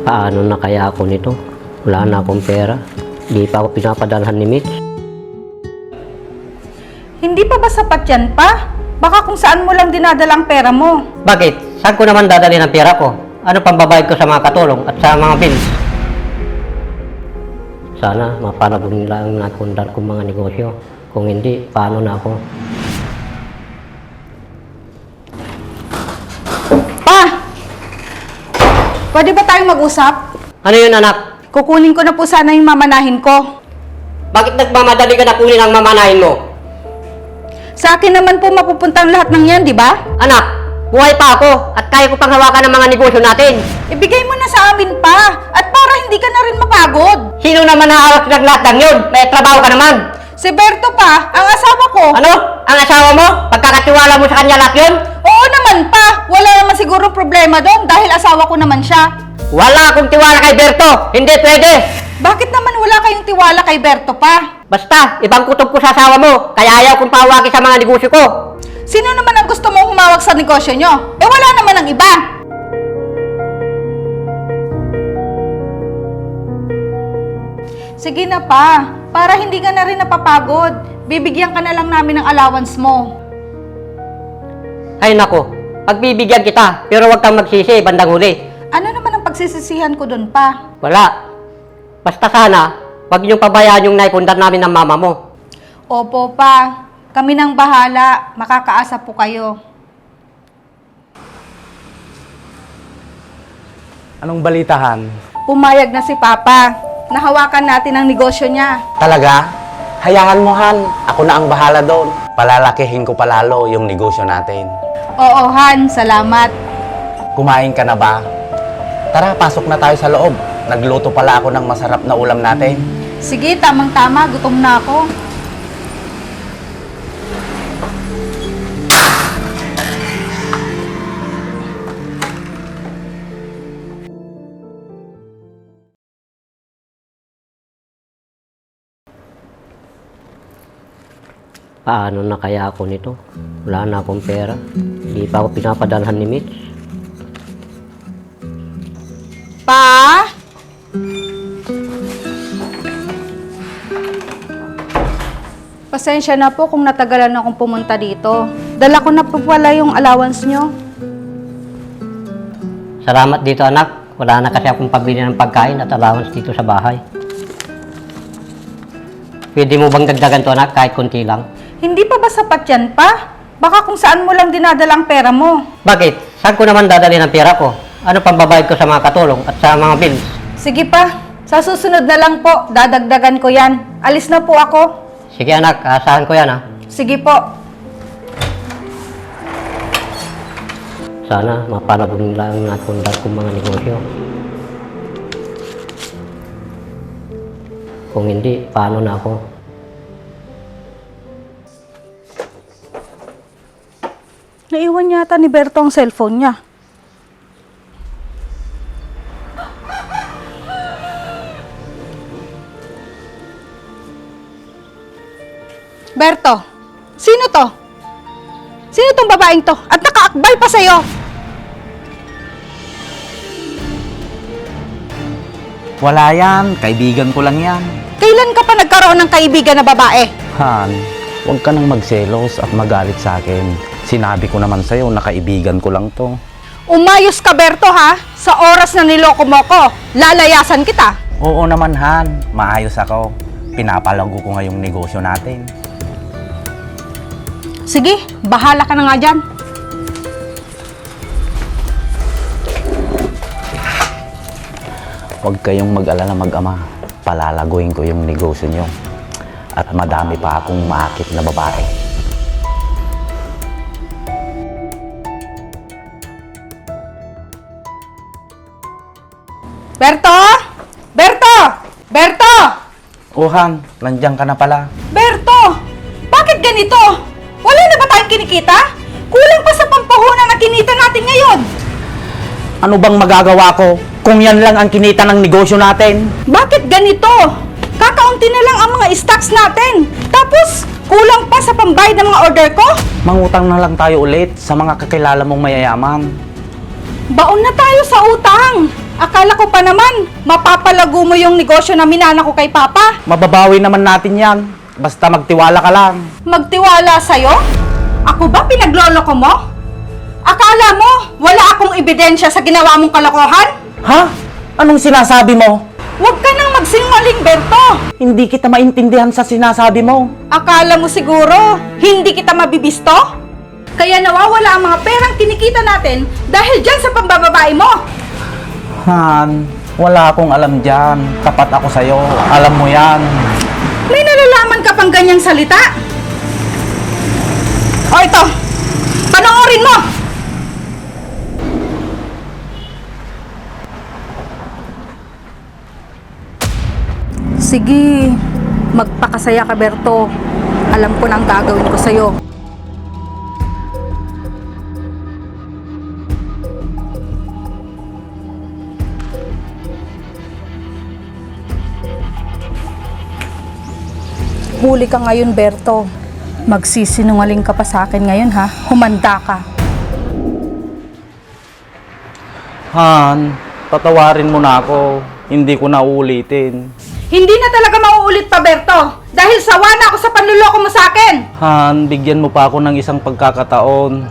Paano na kaya ako nito? Wala na akong pera. Di pa ako pinapadalhan ni Mitch. Hindi pa ba sapat yan pa? Baka kung saan mo lang dinadalang pera mo. Bakit? Saan ko naman dadalhin ang pera ko? Ano pang babayad ko sa mga katulong at sa mga bills? Sana mapanabong nila ang napundar kong mga negosyo. Kung hindi, paano na ako? Pa! Pwede ba tayong mag-usap? Ano yun, anak? Kukunin ko na po sana yung mamanahin ko. Bakit nagmamadali ka na kunin ang mamanahin mo? Sa akin naman po mapupunta ang lahat ng yan, di ba? Anak, buhay pa ako at kaya ko pang hawakan ng mga negosyo natin. Ibigay mo na sa amin pa at para hindi ka na rin mapagod. Sino naman hahawak ng lahat ng yun? May trabaho ka naman. Si Berto pa, ang asawa ko. Ano? Ang asawa mo? Pagkakatiwala mo sa kanya lahat yun? Oo naman pa. Wala naman siguro problema doon dahil asawa ko naman siya. Wala akong tiwala kay Berto. Hindi pwede. Bakit naman wala kayong tiwala kay Berto pa? Basta, ibang kutob ko sa asawa mo. Kaya ayaw kong pawagi sa mga negosyo ko. Sino naman ang gusto mong humawak sa negosyo nyo? Eh wala naman ang iba. Sige na pa, para hindi ka na rin napapagod. Bibigyan ka na lang namin ng allowance mo. Ay nako, pagbibigyan kita. Pero huwag kang magsisi, bandang huli. Ano naman ang pagsisisihan ko doon pa? Wala. Basta sana, huwag niyong pabayaan yung naipundar namin ng mama mo. Opo pa, kami nang bahala. Makakaasa po kayo. Anong balitahan? Pumayag na si Papa. Nahawakan natin ang negosyo niya. Talaga? Hayaan mo, Han. Ako na ang bahala doon. Palalakihin ko palalo yung negosyo natin. Oo, Han. Salamat. Kumain ka na ba? Tara, pasok na tayo sa loob. Nagluto pala ako ng masarap na ulam natin. Sige, tamang-tama. Gutom na ako. Paano na kaya ako nito? Wala na akong pera. Di pa ako pinapadalhan ni Mitch. Pa? Pasensya na po kung natagalan akong pumunta dito. Dala ko na po pala yung allowance nyo. Salamat dito, anak. Wala na kasi akong pabili ng pagkain at allowance dito sa bahay. Pwede mo bang dagdagan to, anak, kahit konti lang? Hindi pa ba sapat yan pa? Baka kung saan mo lang dinadalang pera mo. Bakit? Saan ko naman dadalhin ang pera ko? Ano pang babayad ko sa mga katulong at sa mga bills? Sige pa, sa susunod na lang po, dadagdagan ko yan. Alis na po ako. Sige, anak, aasahan ko yan, ha? Sige po. Sana mapanabong nila ang napundar kong mga negosyo. Kung hindi, paano na ako? Naiwan yata ni Berto ang cellphone niya. Berto, sino to? Sino tong babaeng to? At nakaakbay pa sa'yo? Wala yan. Kaibigan ko lang yan. Kailan ka pa nagkaroon ng kaibigan na babae? Han, huwag ka nang magselos at magalit sa akin. Sinabi ko naman sa'yo na kaibigan ko lang to. Umayos ka, Berto, ha? Sa oras na niloko mo ko, lalayasan kita. Oo naman, Han. Maayos ako. Pinapalago ko ngayong negosyo natin. Sige, bahala ka na nga dyan. Huwag kayong mag-alala mag-ama. Palalaguin ko yung negosyo nyo. At madami pa akong maakit na babae. Berto! Berto! Berto! Oh, Han, nandiyan ka na pala. Berto! Bakit ganito? Wala na ba tayong kinikita? Kulang pa sa pampahunan na kinita natin ngayon. Ano bang magagawa ko kung yan lang ang kinita ng negosyo natin? Bakit ganito? Kakaunti na lang ang mga stocks natin. Tapos, kulang pa sa pambayad ng mga order ko? Mangutang na lang tayo ulit sa mga kakilala mong mayayaman. Baon na tayo sa utang. Akala ko pa naman, mapapalago mo yung negosyo na minana ko kay Papa. Mababawi naman natin yan. Basta magtiwala ka lang. Magtiwala sa'yo? Ako ba pinagloloko mo? Akala mo, wala akong ebidensya sa ginawa mong kalokohan? Ha? Anong sinasabi mo? Huwag ka nang magsinungaling, Berto! Hindi kita maintindihan sa sinasabi mo. Akala mo siguro, hindi kita mabibisto? Kaya nawawala ang mga perang kinikita natin dahil dyan sa pambababae mo! Han, wala akong alam dyan. Tapat ako sa'yo. Alam mo yan. May nalalaman ka pang ganyang salita? O ito, panoorin mo! Sige, magpakasaya ka, Berto. Alam ko na ang gagawin ko sa'yo. Huli ka ngayon, Berto. Magsisinungaling ka pa sa akin ngayon, ha? Humanda ka. Han, patawarin mo na ako. Hindi ko na uulitin. Hindi na talaga mauulit pa, Berto. Dahil sawa na ako sa panluloko mo sa akin. Han, bigyan mo pa ako ng isang pagkakataon.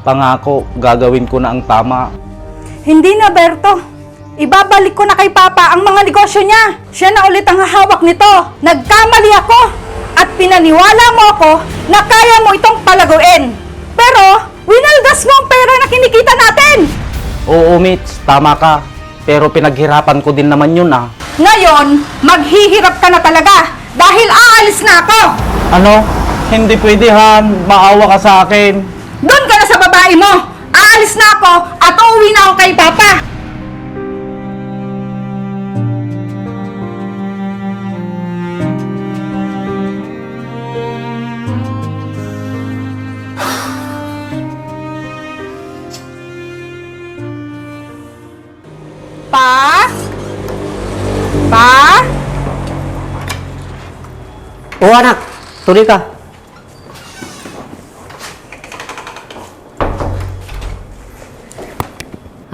Pangako, gagawin ko na ang tama. Hindi na, Berto. Ibabalik ko na kay Papa ang mga negosyo niya. Siya na ulit ang hahawak nito. Nagkamali ako. At pinaniwala mo ako na kaya mo itong palaguin. Pero, winaldas mo ang pera na kinikita natin. Oo, Mitch, tama ka. Pero pinaghirapan ko din naman yun ah. Ngayon, maghihirap ka na talaga dahil aalis na ako. Ano? Hindi pwede, Han. Maawa ka sa akin. Doon ka na sa babae mo. Aalis na ako at uuwi na ako kay Papa. Pa? Pa? Oo anak, tuloy ka.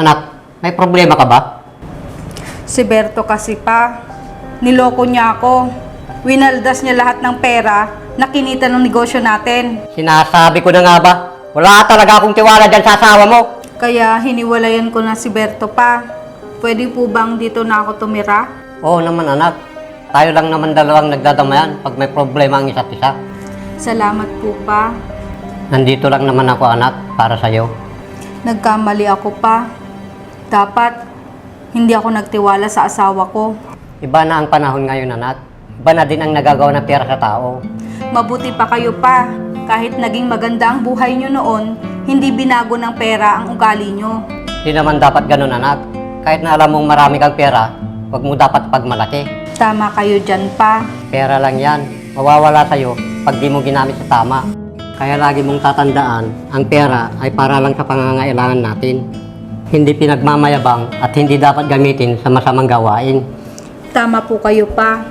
Anak, may problema ka ba? Si Berto kasi pa, niloko niya ako. Winaldas niya lahat ng pera na kinita ng negosyo natin. Sinasabi ko na nga ba, wala talaga akong tiwala dyan sa asawa mo. Kaya hiniwalayan ko na si Berto pa. Pwede po bang dito na ako tumira? Oo naman anak, tayo lang naman dalawang nagdadamayan pag may problema ang isa't isa. Salamat po pa. Nandito lang naman ako anak, para sa'yo. Nagkamali ako pa. Dapat, hindi ako nagtiwala sa asawa ko. Iba na ang panahon ngayon anak. Iba na din ang nagagawa ng pera sa tao. Mabuti pa kayo pa. Kahit naging maganda ang buhay nyo noon, hindi binago ng pera ang ugali nyo. Di naman dapat ganun anak. Kahit na alam mong marami kang pera, huwag mo dapat pagmalaki. Tama kayo dyan pa. Pera lang yan. Mawawala sa'yo pag di mo ginamit sa tama. Kaya lagi mong tatandaan, ang pera ay para lang sa pangangailangan natin. Hindi pinagmamayabang at hindi dapat gamitin sa masamang gawain. Tama po kayo pa.